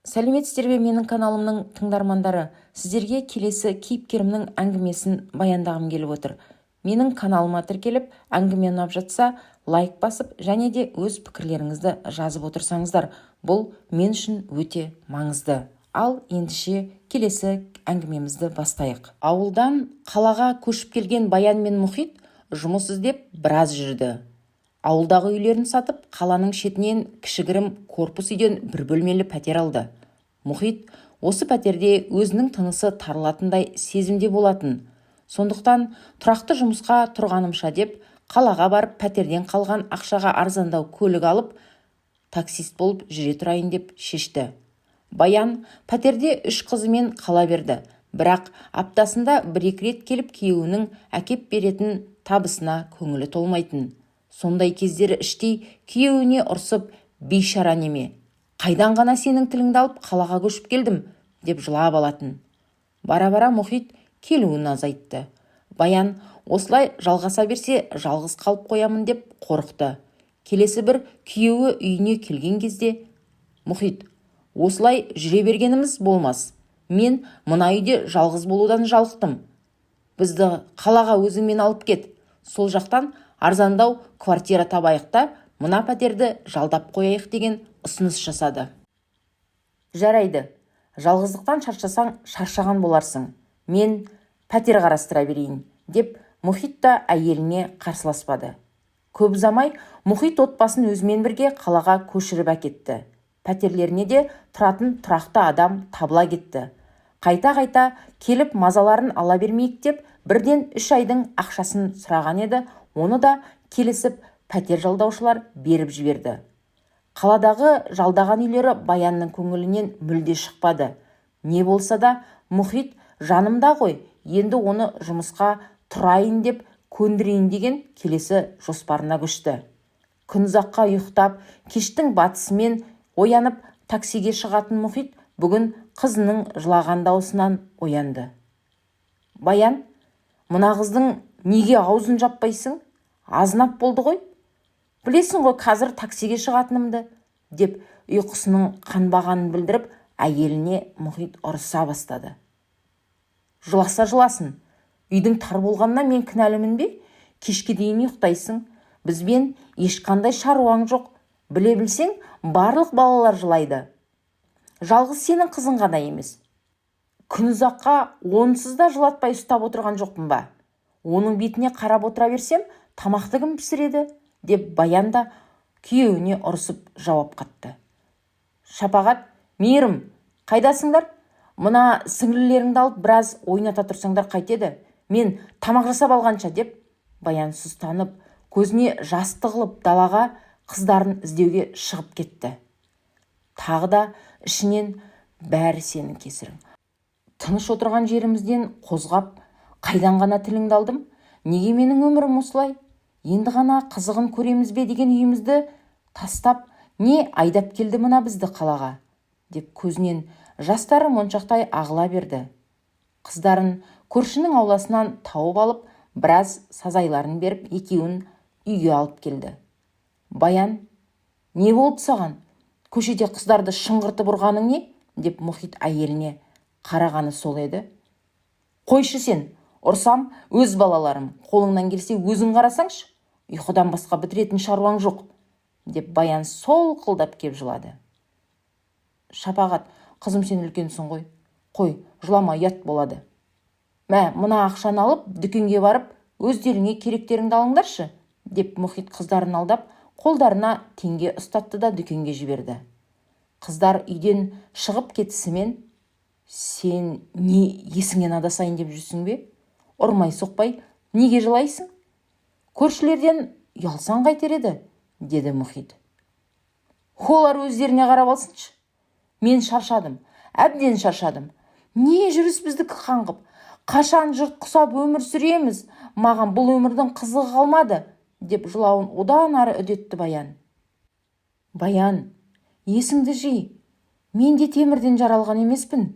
Сәлеметсіздер бе менің каналымның тыңдармандары? Сіздерге келесі кейіпкерімнің әңгімесін баяндағым келіп отыр. Менің каналыма тіркеліп, әңгіме ұнап жатса, лайк басып, және де өз пікірлеріңізді жазып отырсаңыздар, бұл мен үшін өте маңызды. Ал ендеше келесі әңгімемізді бастайық. Ауылдан қалаға көшіп келген Баян мен Мұхит жұмыс іздеп біраз жүрді. Ауылдағы үйлерін сатып, қаланың шетінен кішігірім корпус үйден бір бөлмелі пәтер алды. Мұхит осы пәтерде өзінің тынысы тарылатындай сезімде болатын. Сондықтан тұрақты жұмысқа тұрғанымша деп, қалаға барып пәтерден қалған ақшаға арзандау көлік алып, таксист болып жүре тұрайын деп шешті. Баян пәтерде 3 қызымен қала берді. Бірақ аптасында 1-2 рет келіп күйеуінің әкеп беретін табысына көңілі толмайтын. Сондай кездері іштей күйеуіне ұрсып, бейшара неме, қайдан ғана сенің тіліңді алып қалаға көшіп келдім, деп жылап алатын. Бара-бара Мұхит келуін азайтты. Баян осылай жалғаса берсе, жалғыз қалып қоямын деп қорықты. Келесі бір күйеуі үйіне келген кезде, Мұхит, осылай жүре бергеніміз болмас. Мен мына үйде жалғыз болудан жалықтым. Бізді қалаға өзіңмен алып кет. Сол жақтан арзандау квартира табайық та, мына пәтерді жалдап қояйық деген ұсыныс жасады. Жарайды, жалғыздықтан шаршасаң шаршаған боларсың. Мен пәтер қарастыра берейін, деп Мұхит та әйеліне қарсыласпады. Көп ұзамай Мұхит отбасын өзімен бірге қалаға көшіріп әкетті. Пәтерлеріне де тұратын тұрақты адам табыла кетті. Қайта-қайта келіп мазаларын ала бермейік деп, бірден 3 айдың ақшасын сұраған еді, оны да келісіп пәтер жалдаушылар беріп жіберді. Қаладағы жалдаған үйлері Баянның көңілінен мүлде шықпады. Не болса да Мұхит жанымда ғой, енді оны жұмысқа тұрайын деп көндірейін деген келесі жоспарына көшті. Күн ұзаққа ұйықтап, кештің батысымен оянып таксиге шығатын Мұхит бүгін қызының жылаған даусынан оянды. Баян, мына қыздың неге аузын жаппайсың? Азынап болды ғой. Білесің ғой қазір таксиге шығатынымды, деп ұйқысының қанбағанын білдіріп, әйеліне Мұхит ұрыса бастады. Жыласа жыласын. Үйдің тар болғанына мен кінәлімін бе? Кешке дейін ұйықтайсың. Бізбен ешқандай шаруаң жоқ. Біле білсең, барлық балалар жылайды. Жалғыз сенің қызың ғана емес. Күн ұзаққа онсыз да жылатпай ұстап отырған жоқпын ба? Оның бетіне қарап отыра берсем, тамақты кім пісіреді? Деп Баян да күйеуіне ұрысып жауап қатты. Шапағат, мейірім, қайдасыңдар? Мына сіңлілеріңді алып біраз ойната тұрсаңдар қайтеді? Мен тамақ жасап алғанша, деп Баян сұстанып, көзіне жас тығылып далаға қыздарын іздеуге шығып кетті. Тағы да ішінен бәрі сенің кесірің. Тыныш отырған жерімізден қозғап, қайдан ғана тіліңді алдым? Неге менің өмірім осылай? Енді ғана қызығын көреміз бе деген үйімізді тастап, не айдап келді мына бізді қалаға? Деп көзінен жастары моншақтай ағыла берді. Қыздарын көршінің ауласынан тауып алып, біраз сазайларын беріп, екеуін үйге алып келді. Баян, не болды саған? Көшеде қыздарды шыңғыртып ұрғаның не? Деп Мұхит әйеліне қарағаны сол еді. Қойшы сен, ұрсам өз балаларым, қолыңнан келсе өзің қарасаңшы, ұйқыдан басқа бітіретін шаруаң жоқ, деп Баян сол қылдап кеп жылады. Шапағат, қызым сен үлкенсің ғой. Қой, жылама, ұят болады. Мына ақшаны алып, дүкенге барып, өздеріңе керектеріңді алыңдаршы, деп Мұхит қыздарын алдап, қолдарына теңге ұстатты да дүкенге жіберді. Қыздар үйден шығып кетісімен, сен не есіңнен адасайын деп жүрсің бе? Ұрмай соқпай, неге жылайсың? Көршілерден ұялсаң қайтер еді, деді Мұхит. Олар өздеріне қарап алсыншы. Мен шаршадым, әбден шаршадым. Не жүріс біздікі қаңғып? Қашан жұрт құсап өмір сүреміз? Маған бұл өмірдің қызығы қалмады, деп жылауын одан ары үдетті Баян. Баян, есіңді жи. Мен де темірден жаралған емеспін.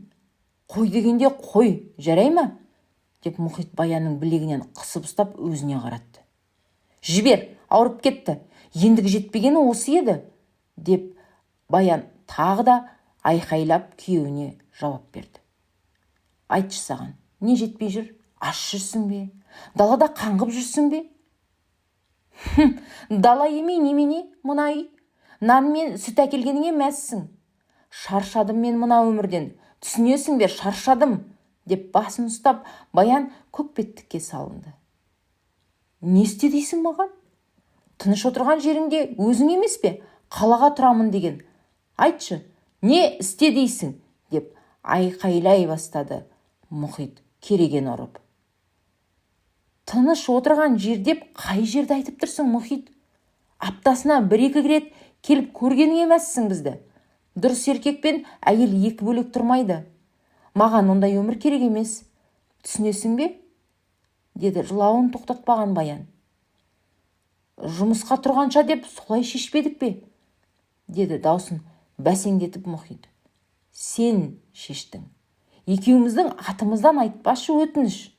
Қой дегенде қой, жарай ма? Деп Мұхит Баянның білегінен қысып ұстап өзіне қаратты. Жібер, ауырып кетті. Ендігі жетпегені осы еді, деп Баян тағы да айқайлап күйеуіне жауап берді. Айтшы саған, не жетпей жүр? Аш жүрсің бе? Далада қаңғып жүрсің бе? Дала емей немене мына үй? Нан мен сүт әкелгеніңе мәзсің. Шаршадым мен мына өмірден, түсінесің бе, шаршадым, деп басын ұстап, Баян көкбеттікке салынды. Не істе дейсің маған? Тыныш отырған жеріңде өзің емес пе? Қалаға тұрамын деген. Айтшы, не істе дейсің? Деп айқайлай бастады Мұхит кереген ұрып. Тыныш отырған жер деп қай жерді айтып тұрсың, Мұхит? Аптасына 1-2 рет келіп көргенің емессің бізді. Дұрыс еркекпен әйел 2 бөлек тұрмайды. Маған ондай өмір керек емес. Түсінесің бе? Деді жылауын тоқтатпаған Баян. Жұмысқа тұрғанша деп солай шешпедік пе? Деді даусын бәсеңдетіп Мұхит. Сен шештің. Екеуміздің атымыздан айтпашы өтініш.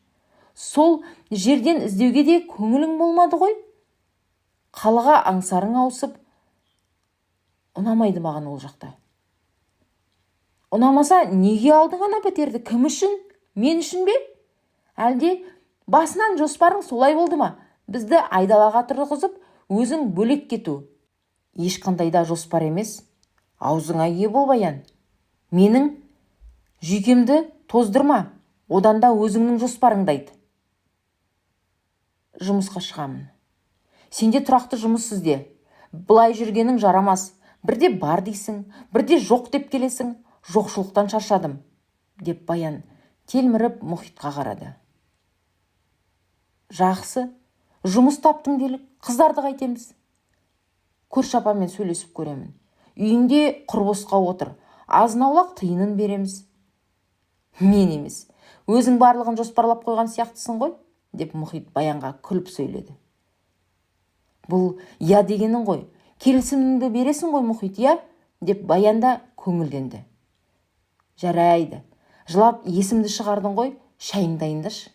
Сол жерден іздеуге де көңілің болмады ғой? Қалаға аңсарың ауысып, ұнамайды маған ол жақта. Ұнамаса неге алдың ана пәтерді? Кім үшін? Мен үшін бе? Әлде басынан жоспарың солай болды ма? Бізді айдалаға тұрғызып, өзің бөлек кету. Ешқандай да жоспар емес. Аузыңа ие бол, Баян. Менің жүйкемді тоздырма, одан да өзіңнің жоспарыңды айт. Жұмысқа шығамын. Сенде тұрақты жұмыс ізде. Былай жүргенің жарамас. Бірде бар дейсің, бірде жоқ деп келесің. Жоқшылықтан шаршадым, деп Баян телміріп Мұхитқа қарады. Жақсы, жұмыс таптың делік, қыздарды қайтеміз. Көрші апамен сөйлесіп көремін. Үйінде құр босқа отыр. Азын-аулақ тиынын береміз. Мен емес, өзің барлығын жоспарлап қойған сияқтысың ғой, деп Мұхит Баянға күліп сөйледі. Бұл я дегенің ғой, келісіміңді бересің ғой, Мұхит, я, деп Баян да көңілденді. Жарайды, жылап есімді шығардың ғой, шайың дайындашы,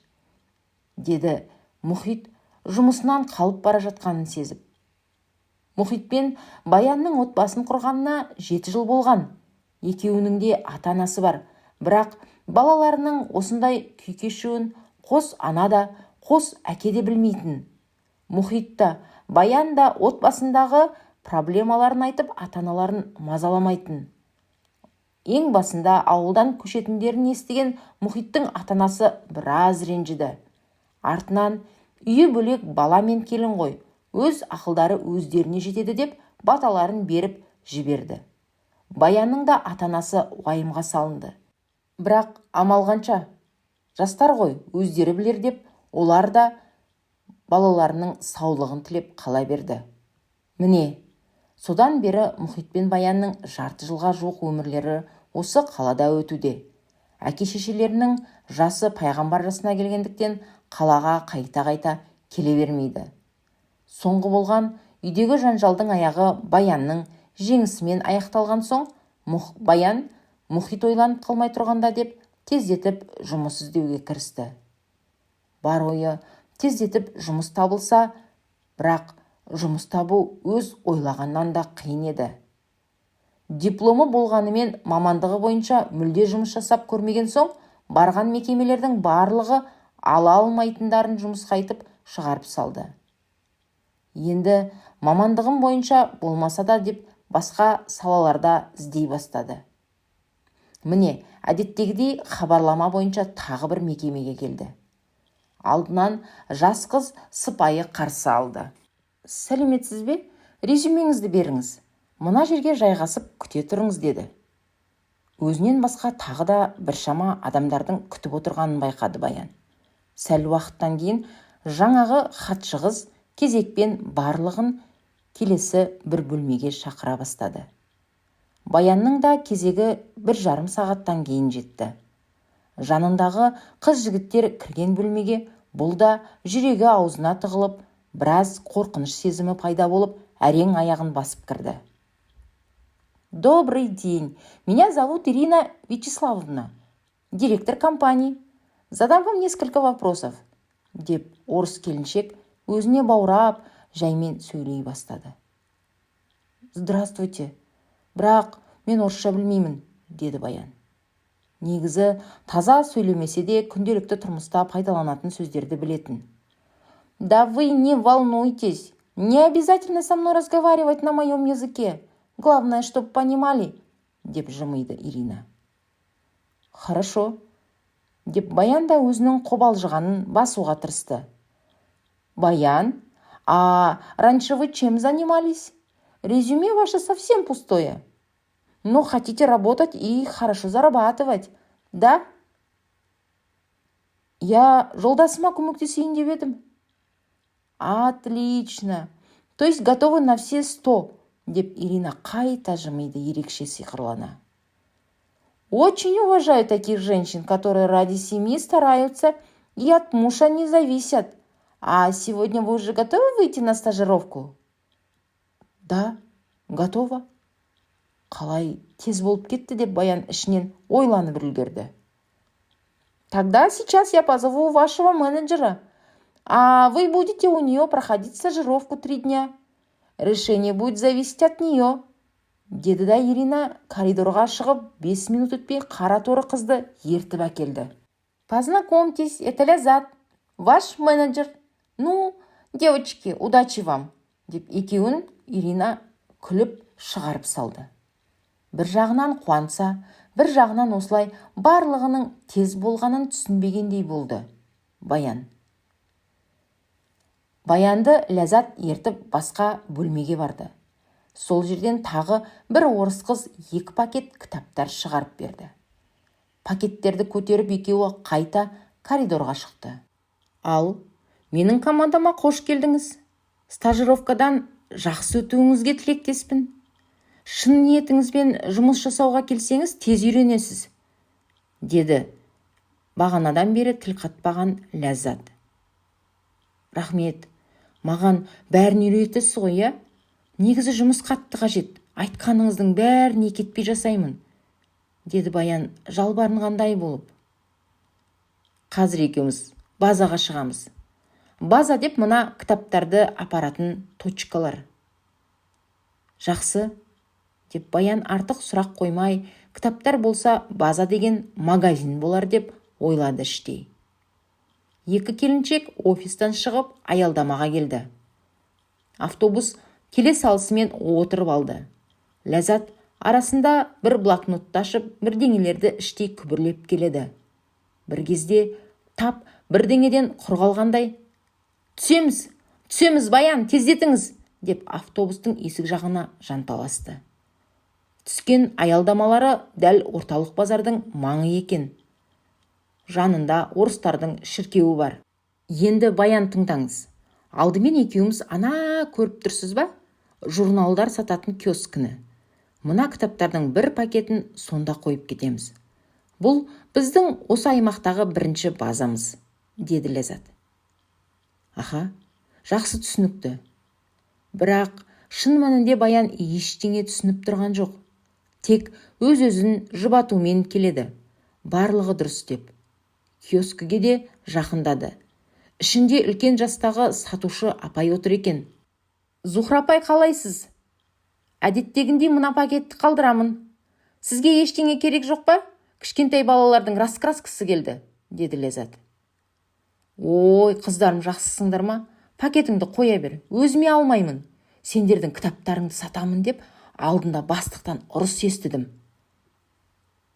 деді Мұхит жұмысынан қалып бара жатқанын сезіп. Мұхитпен Баянның отбасын құрғанына 7 жыл болған. Екеуінің де ата-анасы бар, бірақ балаларының осындай күй кешуін қос ана да, қос әке де білмейтін. Мұхит та, Баян да отбасындағы проблемаларын айтып, ата-аналарын мазаламайтын. Ең басында ауылдан көшетіндерін естіген Мұхиттың ата-анасы біраз ренжіді. Артынан үйі бөлек бала мен келін ғой, өз ақылдары өздеріне жетеді деп баталарын беріп жіберді. Баянның да ата-анасы уайымға салынды. Бірақ амал қанша? Жастар ғой, өздері білер деп, олар да балаларының саулығын тілеп қала берді. Міне, содан бері Мұхит пен Баянның жарты жылға жуық өмірлері осы қалада өтуде. Әке-шешелерінің жасы пайғамбар жасына келгендіктен қалаға қайта-қайта келе бермейді. Соңғы болған үйдегі жанжалдың аяғы Баянның жеңісімен аяқталған соң, Баян Мұхит ойланып қалмай тұрғанда деп тездетіп жұмыс іздеуге кірісті. Бар ойы тездетіп жұмыс табылса, бірақ жұмыс табу өз ойлағаннан да қиын еді. Дипломы болғанымен мамандығы бойынша мүлде жұмыс жасап көрмеген соң, барған мекемелердің барлығы ала алмайтындарын жұмысқа айтып шығарып салды. Енді мамандығым бойынша болмаса да деп басқа салаларда іздей бастады. Міне, әдеттегідей хабарлама бойынша тағы бір мекемеге келді. Алдынан жас қыз сыпайы қарсы алды. Сәлеметсіз бе? Резюмеңізді беріңіз. Мына жерге жайғасып күте тұрыңыз, деді. Өзінен басқа тағы да біршама адамдардың күтіп отырғанын байқады Баян. Сәл уақыттан кейін жаңағы хатшы қыз кезекпен барлығын келесі бір бөлмеге шақыра бастады. Баянның да кезегі 1,5 сағаттан кейін жетті. Жанындағы қыз жігіттер кірген бөлмеге бұл да жүрегі аузына тығылып, біраз қорқыныш сезімі пайда болып, әрең аяғын басып кірді. Добрый день, меня зовут Ирина Вячеславовна, директор компании. Задам вам несколько вопросов, деп орыс келіншек өзіне баурап, жаймен сөйлей бастады. Здравствуйте, бірақ мен орысша білмеймін. деді Баян. Негізі таза сөйлемесе де күнделікті тұрмыста пайдаланатын сөздерді білетін. Да вы не волнуйтесь, не обязательно со мной разговаривать на моем языке. Главное, чтоб понимали, деп жымиды Ирина. Хорошо, деп Баян да өзінің қобалжығанын басуға тырысты. Баян, а раньше вы чем занимались? Резюме ваше совсем пустое. Но хотите работать и хорошо зарабатывать, да? Я жолдасыма көмектесейін деп едім. Отлично. То есть готовы на все 100, деп Ирина қайта жымиды ерекше сиқырлана. Очень уважаю таких женщин, которые ради семьи стараются и от мужа не зависят. А сегодня вы уже готовы выйти на стажировку? Да, готова. Қалай тез болып кетті деп Баян ішінен ойланып үлгерді. Тогда сейчас я позову вашего менеджера, а вы будете у нее проходить стажировку 3 дня. Решение будет зависеть от нее. Деді да Ирина коридорға шығып 5 минут өтпей қара торы қызды ертіп әкелді. Познакомьтесь, это Ляззат, ваш менеджер. Ну, девочки, удачи вам, деп екеуін Ирина күліп шығарып салды. Бір жағынан қуанса, бір жағынан осылай барлығының тез болғанын түсінбегендей болды Баян. Баянды Ляззат ертіп басқа бөлмеге барды. Сол жерден тағы бір орыс қыз 2 пакет кітаптар шығарып берді. Пакеттерді көтеріп екеуі қайта коридорға шықты. Ал, менің командама қош келдіңіз. Стажировкадан жақсы өтуіңізге тілектеспін. Шын ниетіңізбен жұмыс жасауға келсеңіз тез үйренесіз, деді бағанадан бері тіл қатпаған Ляззат. Рахмет, маған бәрін үйретесіз ғой, иә? Негізі жұмыс қатты қажет, айтқаныңыздың бәріне кетпей жасаймын, деді Баян жалбарынғандай болып. Қазір екеуміз базаға шығамыз. База деп мына кітаптарды апаратын точкалар. Жақсы, деп Баян артық сұрақ қоймай, кітаптар болса база деген магазин болар деп ойлады іштей. 2 келіншек офистан шығып аялдамаға келді. Автобус келе салысымен отырып алды. Ляззат арасында бір блокнотты ашып, бірдеңелерді іштей күбірлеп келеді. Бір кезде тап бірдеңеден құр қалғандай, түсеміз Баян, тездетіңіз, деп автобустың есік жағына жанталасты. Түскен аялдамалары дәл орталық базардың маңы екен. Жанында орыстардың шіркеуі бар. Енді Баян тыңдаңыз. Алдымен екеуміз ана көріп тұрсыз ба? Журналдар сататын киоскіні. Мына кітаптардың бір пакетін сонда қойып кетеміз. Бұл біздің осы аймақтағы бірінші базамыз, деді Ляззат. Аха, жақсы түсінікті. Бірақ шын мәнінде Баян ештеңе түсініп тұрған жоқ. Тек өз-өзін жұбатумен келеді. Барлығы дұрыс деп. Киоскіге де жақындады. Ішінде үлкен жастағы сатушы апай отыр екен. Зухра апай, қалайсыз? Әдеттегіндей мына пакетті қалдырамын. Сізге ештеңе керек жоқ па? Кішкентай балалардың раскраскасы келді, деді Ляззат. Ой, қыздарым, жақсысыңдар ма? Пакетіңді қоя бер, өзіме алмаймын. Сендердің кітаптарыңды сатамын деп алдында бастықтан ұрыс естідім.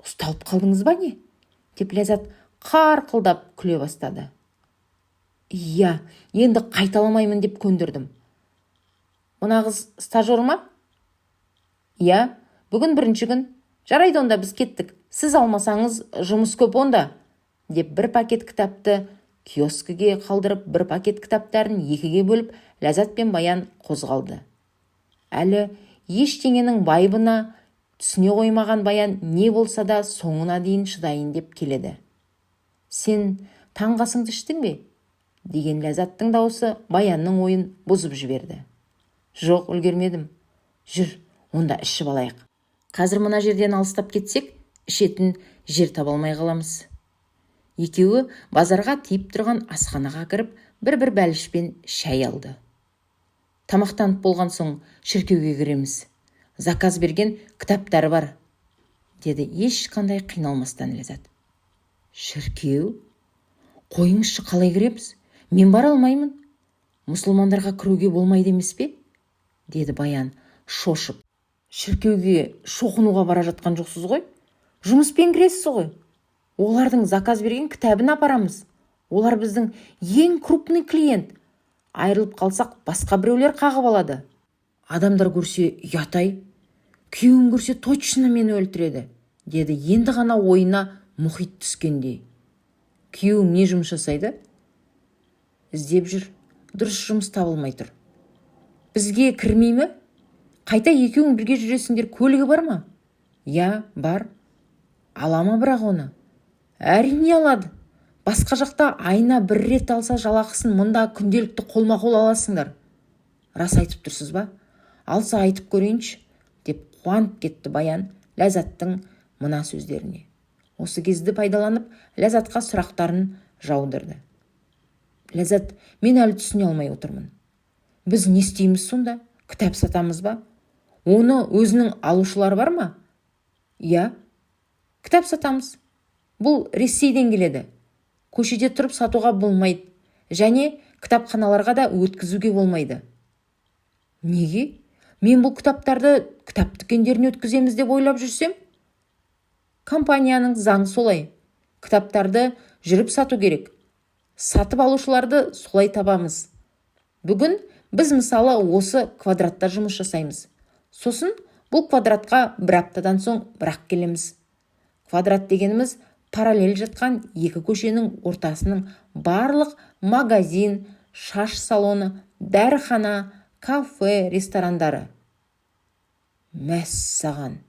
Ұсталып қалдыңыз ба не? Деп Ляззат қарқылдап күле бастады. Иә, енді қайталамаймын деп көндірдім. Мына қыз стажер ма? Иә, бүгін 1-ші күн. Жарайды, онда біз кеттік. Сіз алмасаңыз жұмыс көп онда, деп бір пакет кітапты киоскіге қалдырып, бір пакет кітаптарын 2-ге бөліп, Ляззат пен Баян қозғалды. Әлі ештеңенің байыбына түсіне қоймаған Баян не болса да соңына дейін шыдайын деп келеді. Сен таңғасыңды іштің бе? деген Ляззаттың дауысы Баянның ойын бұзып жіберді. Жоқ, үлгермедім. Жүр, онда ішіп алайық. Қазір мына жерден алыстап кетсек, ішетін жер таба алмай қаламыз. Екеуі базарға тиіп тұрған асханаға кіріп, бір бәлішпен шәй алды. Тамақтанып болған соң шіркеуге кіреміз. Заказ берген кітаптары бар, деді ешқандай қиналмастан Ләззат. Шіркеу? Қойыңызшы, қалай кіреміз? Мен бара алмаймын. Мұсылмандарға кіруге болмайды емес пе? Деді Баян шошып. Шіркеуге шоқынуға бара жатқан жоқсыз ғой? Жұмыспен кіресіз ғой. Олардың заказ берген кітабын апарамыз. Олар біздің ең крупный клиент. Айырылып қалсақ, басқа біреулер қағып алады. Адамдар көрсе ұятай, күйеуім көрсе точно мені өлтіреді, деді енді ғана ойына мұхит түскендей. Күйеуің не жұмыс жасайды? Іздеп жүр, дұрыс жұмыс табылмай тұр. Бізге кірмей ме? Қайта екеуің бірге жүресіңдер, көлігі бар ма? Я, бар. Ала ма бірақ оны? Әрине алады. Басқа жақта айына бір рет алса жалақысын, мұнда күнделікті қолма-қол аласыңдар. Рас айтып тұрсыз ба? Алса айтып көрейінші, деп қуанып кетті Баян Ләззаттың мына сөздеріне. Осы кезді пайдаланып, Ләззатқа сұрақтарын жаудырды. Ләззат, мен әлі түсіне алмай отырмын. Біз не істейміз сонда? Кітап сатамыз ба? Оны өзінің алушылары бар ма? Я, кітап сатамыз. Бұл Ресейден келеді. Көшеде тұрып сатуға болмайды. Және кітапханаларға да өткізуге болмайды. Неге? Мен бұл кітаптарды кітап дүкендеріне өткіземіз деп ойлап жүрсем? Компанияның заңы солай. Кітаптарды жүріп сату керек. Сатып алушыларды солай табамыз. Бүгін біз мысалы осы квадратта жұмыс жасаймыз. Сосын бұл квадратқа бір аптадан соң бірақ келеміз. Квадрат дегеніміз параллель жатқан екі көшенің ортасының барлық магазин, шаш салоны, дәріхана, кафе, ресторандары. Мәссаған,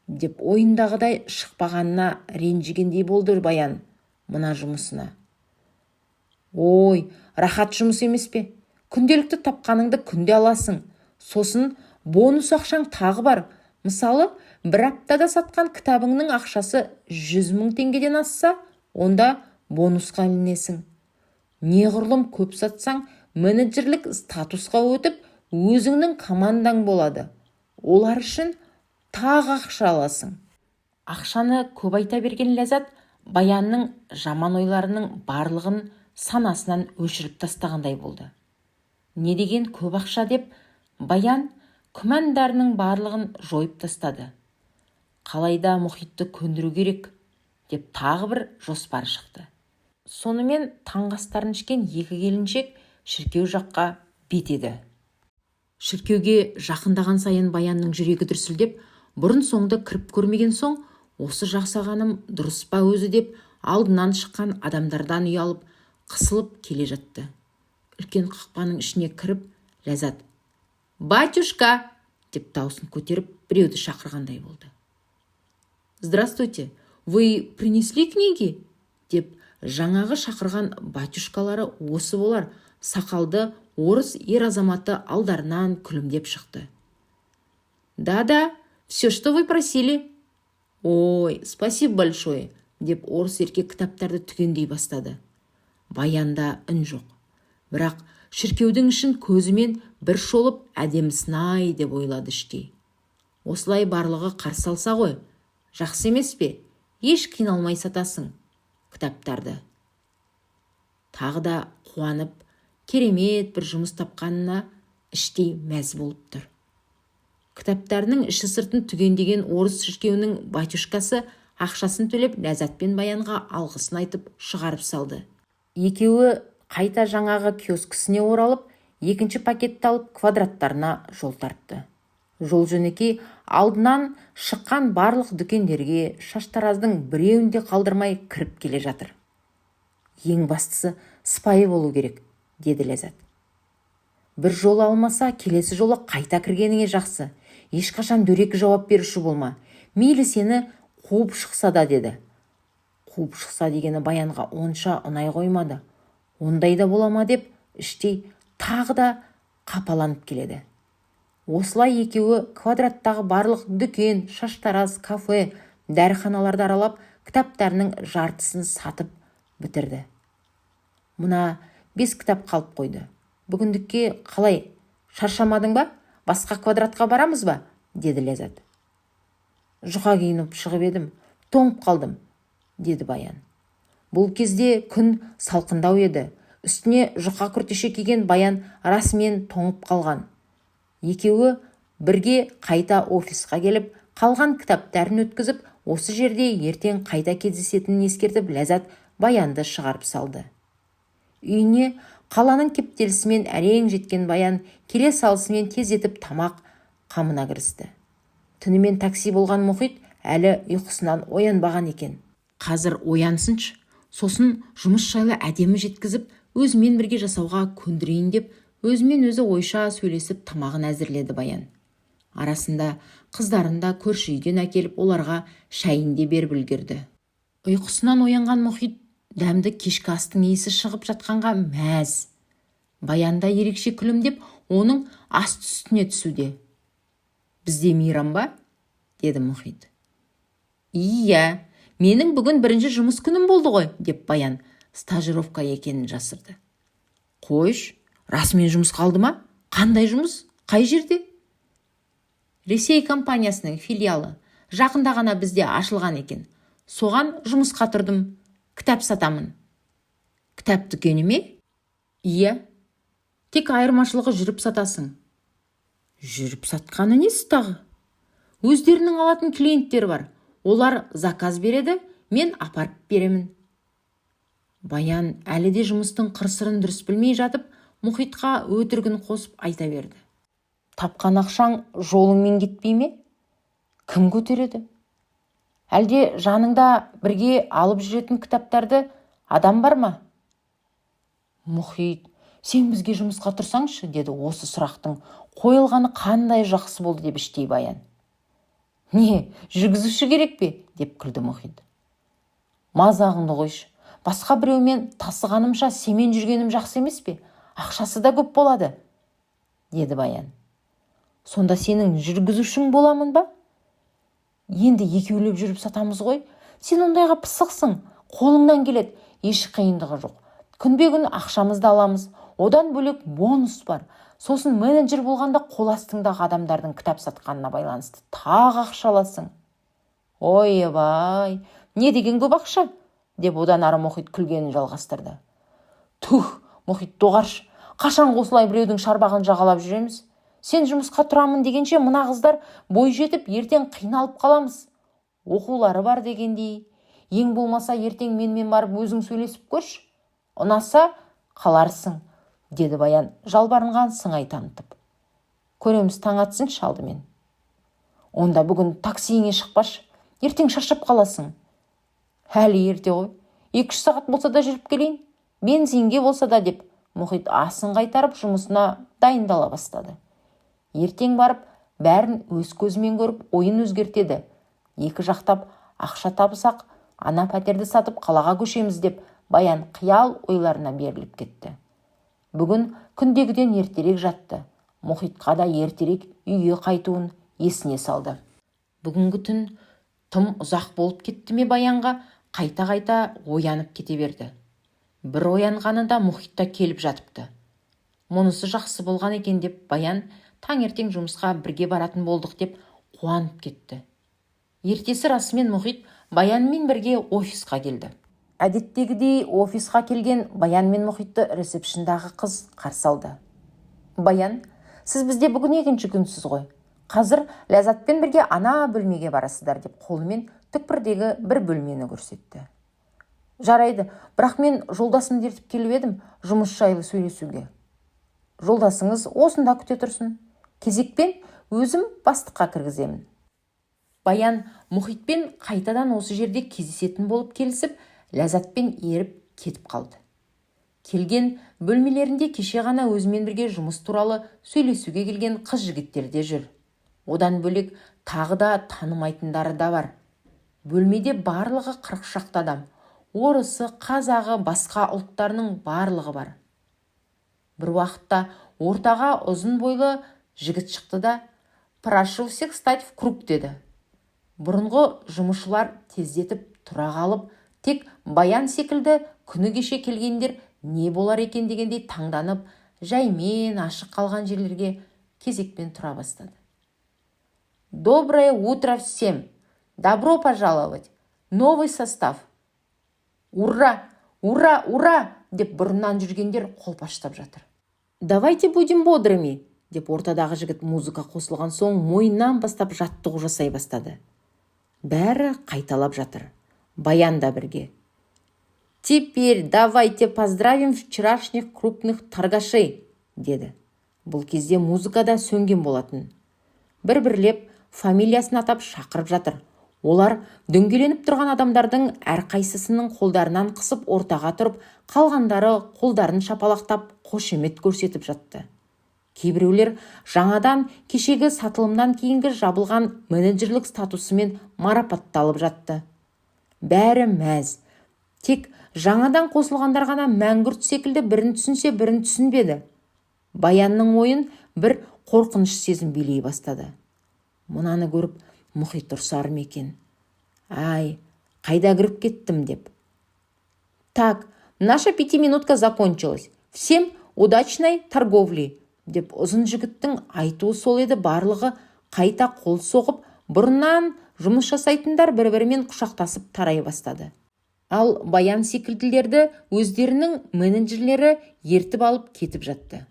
деп ойындағыдай шықпағанына ренжігендей болды Баян мына жұмысына. Ой, рахат жұмыс емес пе? Күнделікті тапқаныңды күнде аласың. Сосын бонус ақшаң тағы бар. Мысалы, бір аптада сатқан кітабыңның ақшасы 100 000 теңгеден асса, онда бонусқа ілінесің. Неғұрлым көп сатсаң, менеджерлік статусқа өтіп, өзіңнің командаң болады. Олар үшін тағы ақша аласың. Ақшаны көп айта берген Ләззат Баянның жаман ойларының барлығын санасынан өшіріп тастағандай болды. Не деген көп ақша деп, Баян күмәндарының барлығын жойып тастады. Қалайда мұхитты көндіру керек, деп тағы бір жоспар шықты. Сонымен таңғастарын ішкен екі келіншек шіркеу жаққа бетеді. Шіркеуге жақындаған сайын Баянның жүрегі дүрсілдеп, бұрын соңды кіріп көрмеген соң, осы жасағаным дұрыс па өзі деп, алдынан шыққан адамдардан ұялып, қысылып келе жатты. Үлкен қақпаның ішіне кіріп, Ләззат, «Батюшка!» деп даусын көтеріп, біреуді шақырғандай болды. «Здравствуйте, вы принесли книги?» деп жаңағы шақырған батюшкалары осы болар, сақалды орыс ер азаматы алдарынан күлімдеп шықты. «Да, все, что вы просили». «Ой, спасибо большое», деп орыс еркек кітаптарды түгендей бастады. Баянда үн жоқ. Бірақ шіркеудің ішін көзімен бір шолып әдемісін-ай деп ойлады іштей. Осылай барлығы қарсы алса ғой, жақсы емес пе? Еш қиналмай сатасың кітаптарды. Тағы да қуанып, керемет бір жұмыс тапқанына іштей мәз болып тұр. Кітаптарының іші сыртын түгендеген орыс шіркеуінің батюшкасы ақшасын төлеп Ләззат пен Баянға алғысын айтып шығарып салды. Екеуі қайта жаңағы киоскісіне оралып, екінші пакетті алып квадраттарына жол тартты. Жол жөнекей алдынан шыққан барлық дүкендерге шаштараздың біреуінде қалдырмай кіріп келе жатыр. Ең бастысы сыпайы болу керек, деді Ләззат. Бір жол алмаса, келесі жолы қайта кіргеніңе жақсы. Ешқашан дөрекі жауап беруші болма. Мейлі сені қуып шықса да, деді. Қуып шықса дегені Баянға онша ұнай қоймады. Ондайда бола ма деп іштей тағы да қапаланып келеді. Осылай екеуі квадраттағы барлық дүкен, шаштараз, кафе, дәріханаларды аралап, кітаптарының жартысын сатып бітірді. Мына 5 кітап қалып қойды. Бүгіндікке қалай, шаршамадың ба? Басқа квадратқа барамыз ба? Деді Ләззат. Жұқа киініп шығып едім, тоңып қалдым, деді Баян. Бұл кезде күн салқындау еді. Үстіне жұқа күртеше киген Баян расымен тоңып қалған. Екеуі бірге қайта офисқа келіп, қалған кітаптарын өткізіп, осы жерде ертең қайта кездесетінін ескертіп, Ләззат Баянды шығарып салды. Үйіне қаланың кептелісімен әрең жеткен Баян келе салысымен тездетіп тамақ қамына кірісті. Түнімен такси болған Мұхит әлі ұйқысынан оянбаған екен. Қазір оянсыншы, сосын жұмыс жайлы әдемі жеткізіп, өзімен бірге жасауға көндірейін деп, өзімен өзі ойша сөйлесіп тамағын әзірледі Баян. Арасында қыздарын да көрші үйден әкеліп, оларға шайын де беріп үлгерді. Ұйқысынан оянған Мұхит дәмді кешкі астың иісі шығып жатқанға мәз. Баянда ерекше күлімдеп, оның аст үстіне түсуде. «Бізде мейрам ба?» деді Мұхит. «Иә, менің бүгін бірінші жұмыс күнім болды ғой», деп Баян стажировка екенін жасырды. «Қойш, расымен жұмыс қалды ма? Қандай жұмыс? Қай жерде?» «Ресей компаниясының филиалы. Жақында ғана бізде ашылған екен. Соған жұмысқа тұрдым. Кітап сатамын». «Кітап дүкені ме?» «Иә. Тек айырмашылығы жүріп сатасың». «Жүріп сатқаны несі тағы?» «Өздерінің алатын клиенттер бар. Олар заказ береді, мен апарып беремін». Баян әлі де жұмыстың қыр-сырын дұрыс білмей жатып, Мұхитқа өтірігін қосып айта берді. «Тапқан ақшаң жолыңмен кетпей ме? Кім көтереді? Әлде жаныңда бірге алып жүретін кітаптарды адам бар ма?» «Мұхит, сен бізге жұмысқа тұрсаңшы», деді. Осы сұрақтың қойылғаны қандай жақсы болды деп іштей Баян. «Не, жүргізуші керек пе?» деп күлді Мұхит. «Мазағыңды қойшы. Басқа біреумен тасығанымша семен жүргенім жақсы емес пе? Ақшасы да көп болады», деді Баян. «Сонда сенің жүргізушің боламын ба?» «Енді екеулеп жүріп сатамыз ғой. Сен ондайға пысықсың. Қолыңнан келеді, еш қиындығы жоқ. Күнбе-күн ақшамызды аламыз. Одан бөлек бонус бар. Сосын менеджер болғанда қол астыңдағы адамдардың кітап сатқанына байланысты тағы ақша аласың». «Ойбай, не деген көп ақша?» деп одан ары Мұхит күлгенін жалғастырды. «Тух, Мұхит доғаршы. Қашан осылай біреудің шарбағын жағалап жүреміз? Сен жұмысқа тұрамын дегенше мына қыздар бой жетіп, ертең қиналып қаламыз. Оқулары бар дегендей. Ең болмаса ертең менімен барып өзің сөйлесіп көрші. Ұнаса қаларсың», деді Баян жалбарынған сыңай танытып. «Көреміз, таң атсыншы алдымен». «Онда бүгін таксиіңе шықпаш. Ертең шаршап қаласың». «Әлі ерте ғой. 2-3 сағат болса да жүріп келейін. Бензинге болса да», деп Мұхит асын қайтарып жұмысына дайындала бастады. Ертең барып, бәрін өз көзімен көріп, ойын өзгертеді. Екі жақтап ақша табысақ, ана пәтерді сатып қалаға көшеміз деп Баян қиял ойларына беріліп кетті. Бүгін күндегіден ертерек жатты. Мұхитқа да ертерек үйге қайтуын есіне салды. Бүгінгі түн тым ұзақ болып кетті ме Баянға қайта-қайта оянып кете берді. Бір оянғанында Мұхитта келіп жатыпты. Мұнысы жақсы болған екен деп Баян таңертең жұмысқа бірге баратын болдық деп қуанып кетті. Ертесі расымен Мұхит Баянмен бірге офисқа келді. Әдеттегідей офисқа келген Баян мен Мұхитты ресепшндағы қыз қарсы алды. «Баян, сіз бізде бүгін екінші күнсіз ғой. Қазір Ләззатпен бірге ана бөлмеге барасыздар», деп қолымен түкпірдегі бір бөлмені көрсетті. «Жарайды, бірақ мен жолдасымды ертіп келіп едім жұмыс жайлы сөйлесуге». «Жолдасыңыз осында күте тұрсын. Кезекпен өзім бастыққа кіргіземін». Баян Мұхитпен қайтадан осы жерде кездесетін болып келісіп, Ләззатпен еріп кетіп қалды. Келген бөлмелерінде кеше ғана өзімен бірге жұмыс туралы сөйлесуге келген қыз-жігіттер де жүр. Одан бөлек тағы да танымайтындары да бар. Бөлмеде барлығы 40 шақты адам. Орысы, қазағы, басқа ұлттарының барлығы бар. Бір уақытта ортаға ұзын бойлы жігіт шықты да «Прошу всех встать в круг» деді. Бұрынғы жұмысшылар тездетіп тұра қалып, тек Баян секілді күні кеше келгендер не болар екен дегендей таңданып, жаймен ашық қалған жерлерге кезекпен тұра бастады. «Доброе утро всем! Добро пожаловать! Новый состав! Ура! Ура! Ура! Деп бұрыннан жүргендер қолпаштап жатыр. Давайте будем бодрыми! Деп ортадағы жігіт музыка қосылған соң мойнынан бастап жаттығу жасай бастады. Бәрі қайталап жатыр. Баян да бірге. Теперь давайте поздравим вчерашних крупных торгашей, деді. Бұл кезде музыкада сөнген болатын. Бір-бірлеп фамилиясын атап шақырып жатыр. Олар дөңгеленіп тұрған адамдардың әрқайсысының қолдарынан қысып ортаға тұрып, қалғандары қолдарын шапалақтап, қошемет көрсетіп жатты. Кейбіреулер жаңадан кешегі сатылымнан кейінгі жабылған менеджерлік статусымен марапатталып жатты. Бәрі мәз. Тек жаңадан қосылғандар ғана мәңгүрт секілді бірін түсінсе, бірін түсінбеді. Баянның ойын бір қорқыныш сезім билей бастады. Мұнаны көріп, Мұхит ұрсар ма екен? Ай, қайда кіріп кеттім деп. Так, наша 5 минутка закончилась. Всем удачной торговли, деп ұзын жігіттің айтуы сол еді. Барлығы қайта қол соғып, бұрыннан жұмыс жасайтындар бір-бірімен құшақтасып тарай бастады. Ал Баян секілділерді өздерінің менеджерлері ертіп алып кетіп жатты.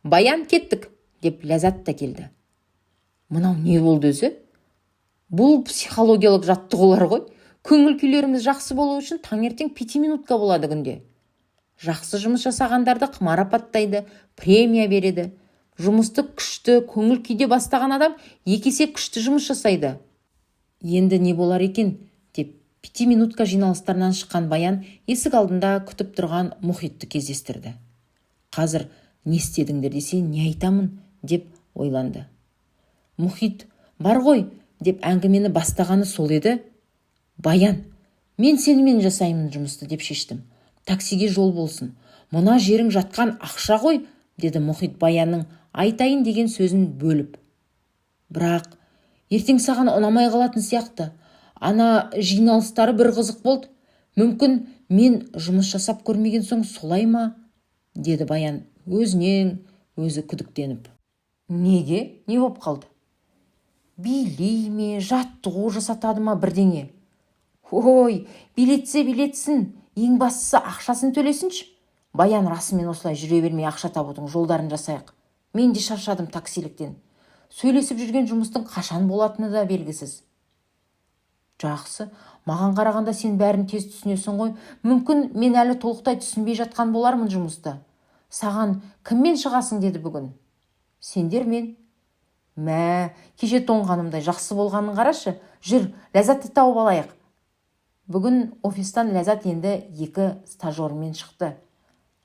Баян, кеттік, деп Ләззат та келді. Мынау не болды өзі? Бұл психологиялық жаттығулар ғой. Көңіл күйлеріміз жақсы болу үшін таңертең 5 минутка болады күнде. Жақсы жұмыс жасағандарды марапаттайды, премия береді. Жұмысты күшті, көңіл күйде бастаған адам 2 есе күшті жұмыс жасайды. Енді не болар екен, деп 5 минутка жиналыстарынан шыққан Баян есік алдында күтіп тұрған Мұхитты кездестірді. Қазір не істедіңдер десе, не айтамын, деп ойланды. Мұхит, бар ғой, деп әңгімені бастағаны сол еді. Баян, мен сенімен жасаймын жұмысты, деп шештім. Таксиге жол болсын. Мұна жерің жатқан ақша ғой, деді Мұхит Баянның айтайын деген сөзін бөліп. Бірақ ертең саған ұнамай қалатын сияқты. Ана жиналыстары бір қызық болды. Мүмкін мен жұмыс жасап көрмеген соң солай ма? Деді Баян өзінен өзі күдіктеніп. Неге? Не боп қалды? Билей ме, жаттығу жасатады ма бірдеңе? Ой, билетсе билетсін, ең бастысы ақшасын төлесінші. Баян, расымен осылай жүре бермей ақша табудың жолдарын жасайық. Мен де шаршадым таксиліктен. Сөйлесіп жүрген жұмыстың қашан болатыны да белгісіз. Жақсы, маған қарағанда сен бәрін тез түсінесің ғой. Мүмкін мен әлі толықтай түсінбей жатқан болармын жұмысты. Саған кіммен шығасың, деді бүгін. Сендермен. Мә, кеше тоңғанымдай жақсы болғанын қарашы. Жүр, Ләззатты тауып алайық. Бүгін офистан Ләззат енді 2 стажермен шықты.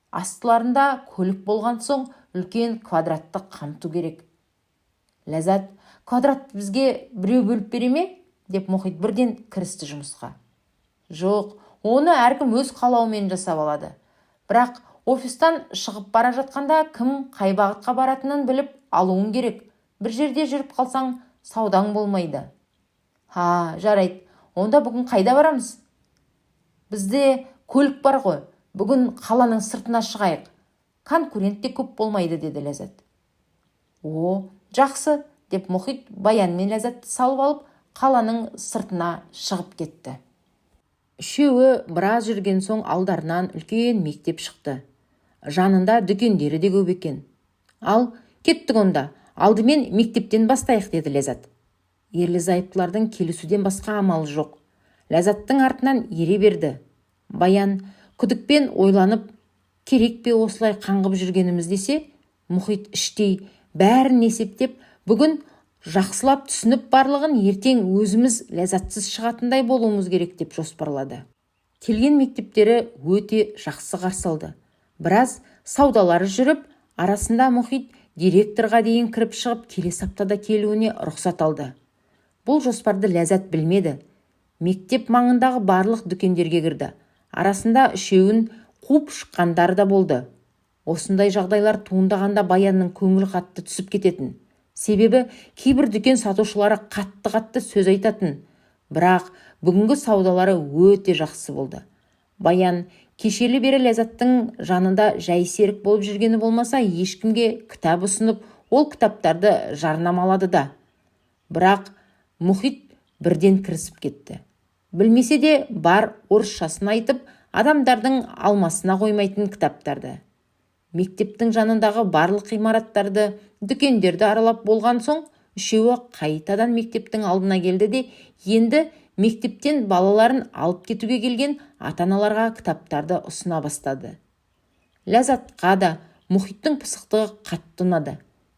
Астыларында көлік болған соң үлкен квадратты қамту керек. Ләззат, квадратты бізге біреу бөліп бере ме? Деп Мұхит бірден кірісті жұмысқа. Жоқ, оны әркім өз қалауымен жасап алады. Бірақ офистан шығып бара жатқанда кім қай бағытқа баратынын біліп алуың керек. Бір жерде жүріп қалсаң саудаң болмайды. Ха, жарайды. Онда бүгін қайда барамыз? Бізде көлік бар ғой. Бүгін қаланың сыртына шығайық. Конкурент те көп болмайды, деді Ләззат. О, жақсы, деп Мұхит Баян мен Ләззатты салып алып, қаланың сыртына шығып кетті. Үшеуі біраз жүрген соң алдарынан үлкен мектеп шықты. Жанында дүкендері де көп екен. Ал, кеттік онда. Алдымен мектептен бастайық, деді Ләззат. Ерлі-зайыптылардың келісуден басқа амалы жоқ. Ләззаттың артынан ере берді. Баян күдікпен ойланып, керек пе осылай қаңғып жүргеніміз десе, Мұхит іштей бәрін есептеп, бүгін жақсылап түсініп барлығын ертең өзіміз ләззатсыз шығатындай болуымыз керек деп жоспарлады. Келген мектептері өте жақсы қарсы алды. Біраз саудалары жүріп, арасында Мұхит директорға дейін кіріп шығып, келесі аптада келуіне рұқсат алды. Бұл жоспарды Ләззат білмеді. Мектеп маңындағы барлық дүкендерге кірді. Арасында үшеуін қуып шыққандары да болды. Осындай жағдайлар туындағанда Баянның көңіл қатты түсіп кететін. Себебі кейбір дүкен сатушылары қатты сөз айтатын. Бірақ бүгінгі саудалары өте жақсы болды. Баян кешелі бері Ләззаттың жанында жай серік болып жүргені болмаса, ешкімге кітап ұсынып, ол кітаптарды жарнамалады да. Бірақ Мұхит бірден кірісіп кетті. Білмесе де бар орысшасын айтып, адамдардың алмасына қоймайтын кітаптарды. Мектептің жанындағы барлық ғимараттарды, дүкендерді аралап болған соң, үшеуі қайтадан мектептің алдына келді де, енді мектептен балаларын алып кетуге келген ата-аналарға кітаптарды ұсына бастады. Ләззатқа да Мұхиттың пысықтығы қатты ұнады.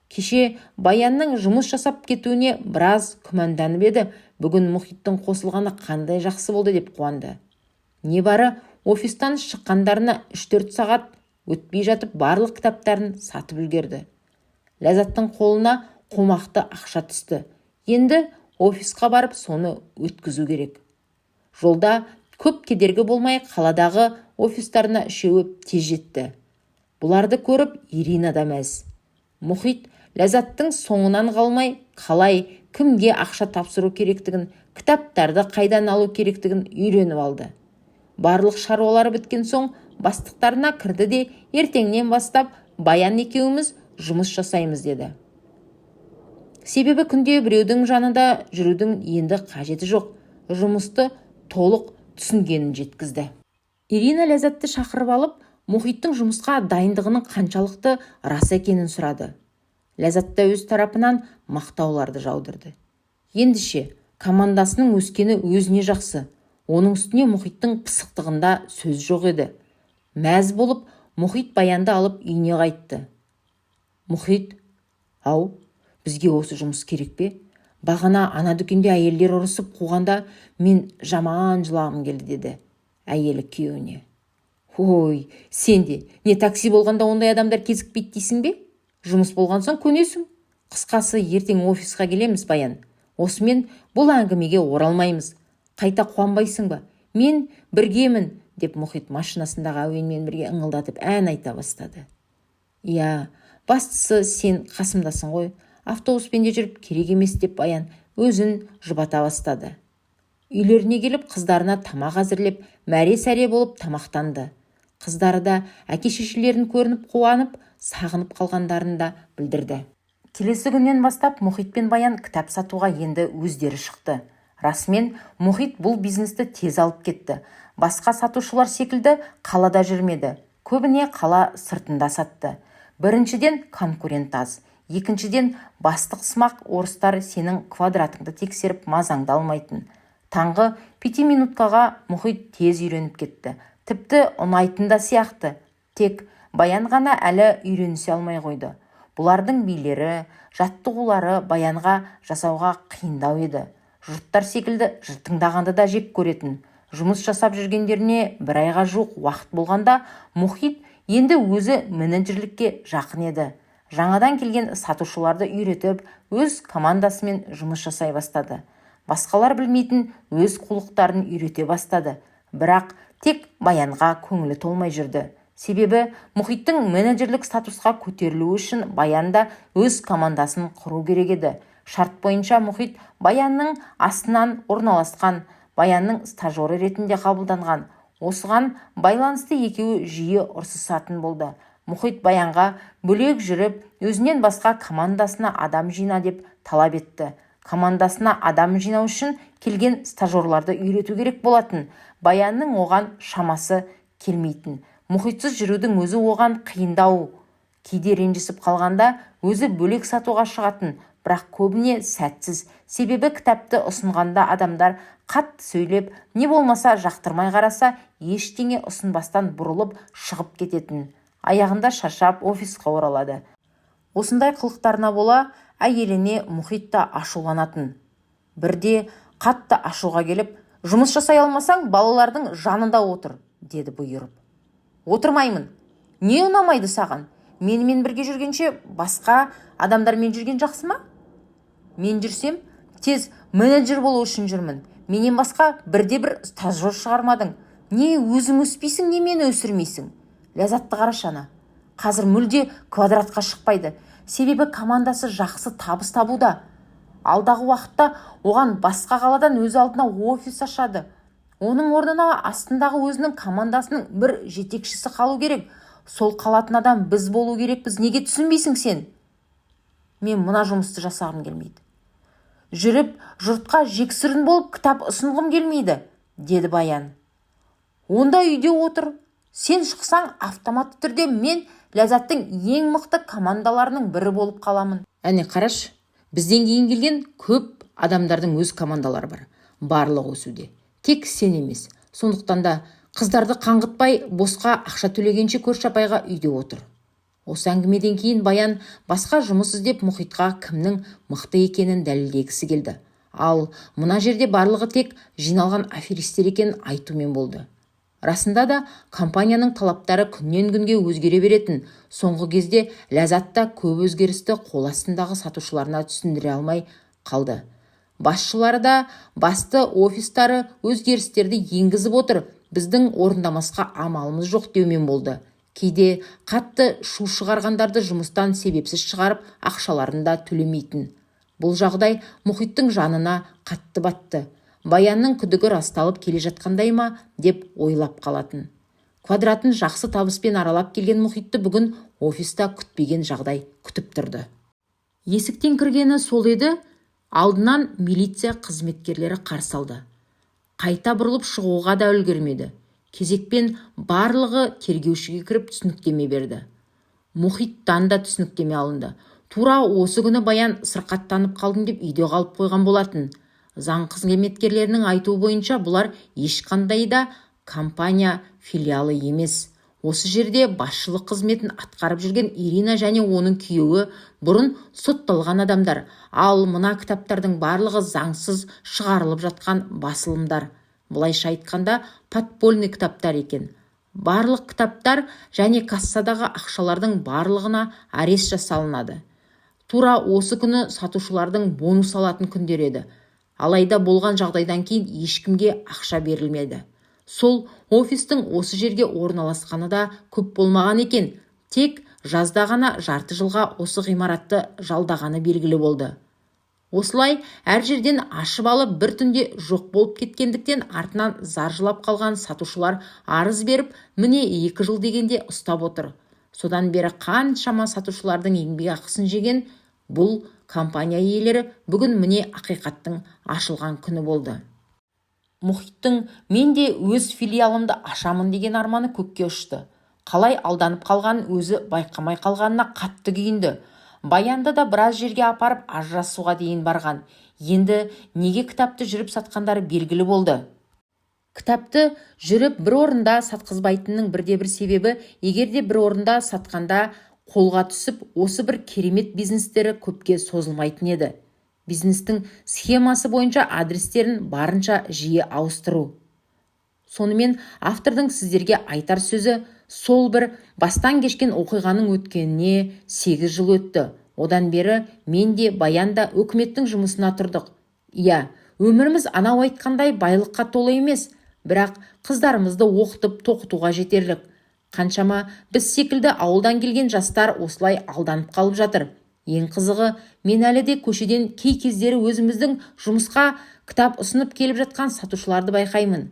Кеше Баянның жұмыс жасап кетуіне біраз күмәнданып еді, бүгін Мұхиттың қосылғаны қандай жақсы болды деп қуанды. Небары офистан шыққандарына 3-4 сағат өтпей жатып барлық кітаптарын сатып үлгерді. Ләззаттың қолына қомақты ақша түсті. Енді офисқа барып соны өткізу керек. Жолда көп кедергі болмай қаладағы офистарына үшеуі тез жетті. Бұларды көріп Ирина да мәз. Мұхит Ләззаттың соңынан қалмай, қалай, кімге ақша тапсыру керектігін, кітаптарды қайдан алу керектігін үйреніп алды. Барлық шаруалары біткен соң бастықтарына кірді де, ертеңнен бастап Баян екеуміз жұмыс жасаймыз деді. Себебі күнде біреудің жанында жүрудің енді қажеті жоқ. Жұмысты толық түсінгенін жеткізді. Ирина Ләззатты шақырып алып, Мұхиттың жұмысқа дайындығының қаншалықты рас екенін сұрады. Ләззат та өз тарапынан мақтауларды жаудырды. Ендіше, командасының өскені өзіне жақсы. Оның үстіне Мұхиттың пысықтығында сөз жоқ еді. Мәз болып, Мұхит Баянды алып үйіне қайтты. Мұхит, ау, бізге осы жұмыс керек пе? Бағана ана дүкенде әйелдер ұрысып қуғанда мен жаман жылағым келді деді әйелі күйеуіне. Ой, сен де, не такси болғанда ондай адамдар кезікпейді дейсің бе? Жұмыс болған соң көнесің. Қысқасы, ертең офисқа келеміз, Баян. Осымен бұл әңгімеге оралмаймыз. Қайта қуанбайсың ба? Мен біргемін, деп Мұхит машинасындағы әуенмен бірге ыңылдатып ән айта бастады. Иә, бастысы сен қасымдасың ғой. Автобуспен де жүріп керек емес деп Баян өзін жұбата бастады. Үйлеріне келіп қыздарына тамақ әзірлеп, мәре-сәре болып тамақтанды. Қыздары да әке-шешелерін көрініп қуанып, сағынып қалғандарын да білдірді. Келесі күннен бастап Мұхит пен Баян кітап сатуға енді өздері шықты. Расымен Мұхит бұл бизнесті тез алып кетті. Басқа сатушылар секілді қалада жүрмеді. Көбіне қала сыртында сатты. Біріншіден конкурент аз. Екіншіден бастық сымақ орыстар сенің квадратыңды тексеріп мазаңды алмайтын. Таңғы 5 минуткаға Мұхит тез үйреніп кетті. Тіпті ұнайтын да сияқты. Тек Баян ғана әлі үйренісе алмай қойды. Бұлардың билері, жаттығулары Баянға жасауға қиындау еді. Жұрттар секілді жыртыңдағанды да жек көретін. Жұмыс жасап жүргендеріне бір айға жуық уақыт болғанда Мұхит енді өзі менеджерлікке жақын еді. Жаңадан келген сатушыларды үйретіп, өз командасымен жұмыс жасай бастады. Басқалар білмейтін өз құлықтарын үйрете бастады. Бірақ тек Баянға көңілі толмай жүрді. Себебі Мұхиттың менеджерлік статусқа көтерілуі үшін Баянда өз командасын құру керек еді. Шарт бойынша Мұхит Баянның астынан орналасқан, Баянның стажері ретінде қабылданған. Осыған байланысты екеуі жиі ұрсысатын болды. Мұхит Баянға бөлек жүріп, өзінен басқа командасына адам жина деп талап етті. Командасына адам жинау үшін келген стажерларды үйрету керек болатын. Баянның оған шамасы келмейтін. Мұхитсыз жүрудің өзі оған қиындау. Кейде ренжісіп қалғанда өзі бөлек сатуға шығатын, бірақ көбіне сәтсіз. Себебі кітапты ұсынғанда адамдар қатты сөйлеп, не болмаса жақтырмай қараса, ештеңе ұсынбастан бұрылып шығып кететін. Аяғында шаршап офисқа оралады. Осындай қылықтарына бола әйеліне Мұхит та ашуланатын. Бірде қатты ашуға келіп, жұмыс жасай алмасаң, балалардың жанында отыр, деді бұйырып. Отырмаймын. Не ұнамайды саған? Менімен бірге жүргенше басқа адамдармен жүрген жақсы ма? Мен жүрсем, тез менеджер болу үшін жүрмін. Менен басқа бірде-бір стажер шығармадың. Не өзің өспейсің, не мені өсірмейсің? Ләззатты қарашана. Қазір мүлде квадратқа шықпайды. Себебі командасы жақсы табыс табуда. Алдағы уақытта оған басқа қаладан өз алдына офис ашады. Оның орнына астындағы өзінің командасының бір жетекшісі қалу керек. Сол қалатын адам біз болу керекпіз. Неге түсінбейсің сен? Мен мына жұмысты жасағым келмейді. Жүріп, жұртқа жексұрын болып кітап ұсынғым келмейді, деді Баян. Онда үйде отыр. Сен шықсаң, автоматты түрде мен Ләззаттың ең мықты командаларының бірі болып қаламын. Әне қараш, бізден кейін келген көп адамдардың өз командалары бар. Барлығы өсуде. Тек сен емес. Сондықтан да қыздарды қаңғытпай, босқа ақша төлегенше көрші апайға үйде отыр. Осы әңгімеден кейін Баян басқа жұмыс іздеп Мұхитқа кімнің мықты екенін дәлелдегісі келді. Ал мына жерде барлығы тек жиналған аферистер екенін айтумен болды. Расында да компанияның талаптары күннен күнге өзгере беретін. Соңғы кезде Ләззат та көп өзгерісті қол астындағы сатушыларына түсіндіре алмай қалды. Басшылары да басты офистары өзгерістерді енгізіп отыр. Біздің орындамасқа амалымыз жоқ деумен болды. Кейде қатты шу шығарғандарды жұмыстан себепсіз шығарып, ақшаларын да төлемейтін. Бұл жағдай Мұхиттың жанына қатты батты. Баянның күдігі расталып келе жатқандай ма деп ойлап қалатын. Квадратын жақсы табыспен аралап келген Мұхитты бүгін офиста күтпеген жағдай күтіп тұрды. Есіктен кіргені сол еді, алдынан милиция қызметкерлері қарсы алды. Қайта бұрылып шығуға да үлгермеді. Кезекпен барлығы тергеушіге кіріп түсініктеме берді. Мұхиттан да түсініктеме алынды. Тура осы күні Баян сырқаттанып қалдым деп үйде қалып қойған болатын. Заң қызметкерлерінің айтуы бойынша бұлар ешқандай да компания филиалы емес. Осы жерде басшылық қызметін атқарып жүрген Ирина және оның күйеуі бұрын сотталған адамдар. Ал мына кітаптардың барлығы заңсыз шығарылып жатқан басылымдар. Бұлайша айтқанда подпольный кітаптар екен. Барлық кітаптар және кассадағы ақшалардың барлығына арест жасалынады. Тура осы күні сатушылардың бонус алатын күндер еді. Алайда болған жағдайдан кейін ешкімге ақша берілмеді. Сол офистің осы жерге орналасқаны да көп болмаған екен. Тек жазда ғана жарты жылға осы ғимаратты жалдағаны белгілі болды. Осылай әр жерден ашып алып бір түнде жоқ болып кеткендіктен артынан зар жылап қалған сатушылар арыз беріп, міне 2 жыл дегенде ұстап отыр. Содан бері қаншама сатушылардың еңбек ақысын жеген бұл компания иелері бүгін міне ақиқаттың ашылған күні болды. Мұхиттың мен де өз филиалымды ашамын деген арманы көкке ұшты. Қалай алданып қалғанын өзі байқамай қалғанына қатты күйінді. Баянды да біраз жерге апарып ажырасуға дейін барған. Енді неге кітапты жүріп сатқандары белгілі болды. Кітапты жүріп бір орында сатқызбайтынның бірде-бір себебі, егерде бір орында сатқанда қолға түсіп, осы бір керемет бизнестері көпке созылмайтын еді. Бизнестің схемасы бойынша адрестерін барынша жиі ауыстыру. Сонымен автордың сіздерге айтар сөзі, сол бір бастан кешкен оқиғаның өткеніне 8 жыл өтті. Одан бері мен де Баян да үкіметтің жұмысына тұрдық. Иә, өміріміз анау айтқандай байлыққа толы емес, бірақ қыздарымызды оқытып тоқытуға жетерлік. Қаншама біз секілді ауылдан келген жастар осылай алданып қалып жатыр. Ең қызығы, мен әлі де көшеден кей кездері өзіміздің жұмысқа кітап ұсынып келіп жатқан сатушыларды байқаймын.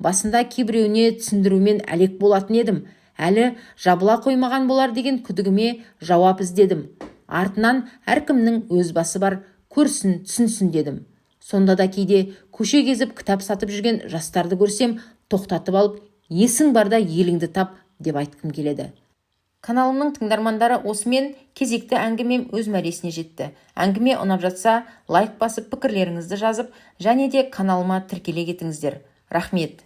Басында кейбіреуіне түсіндірумен әлек болатын едім. Әлі жабыла қоймаған болар деген күдігіме жауап іздедім. Артынан әркімнің өз басы бар, көрсін, түсінсін дедім. Сонда да кейде көше кезіп кітап сатып жүрген жастарды көрсем, тоқтатып алып, есің барда еліңді тап деп айтқым келеді. Каналымның тыңдармандары, осымен кезекті әңгімем өз мәресіне жетті. Әңгіме ұнап жатса, лайк басып, пікірлеріңізді жазып, және де каналыма тіркеле кетіңіздер. Рахмет.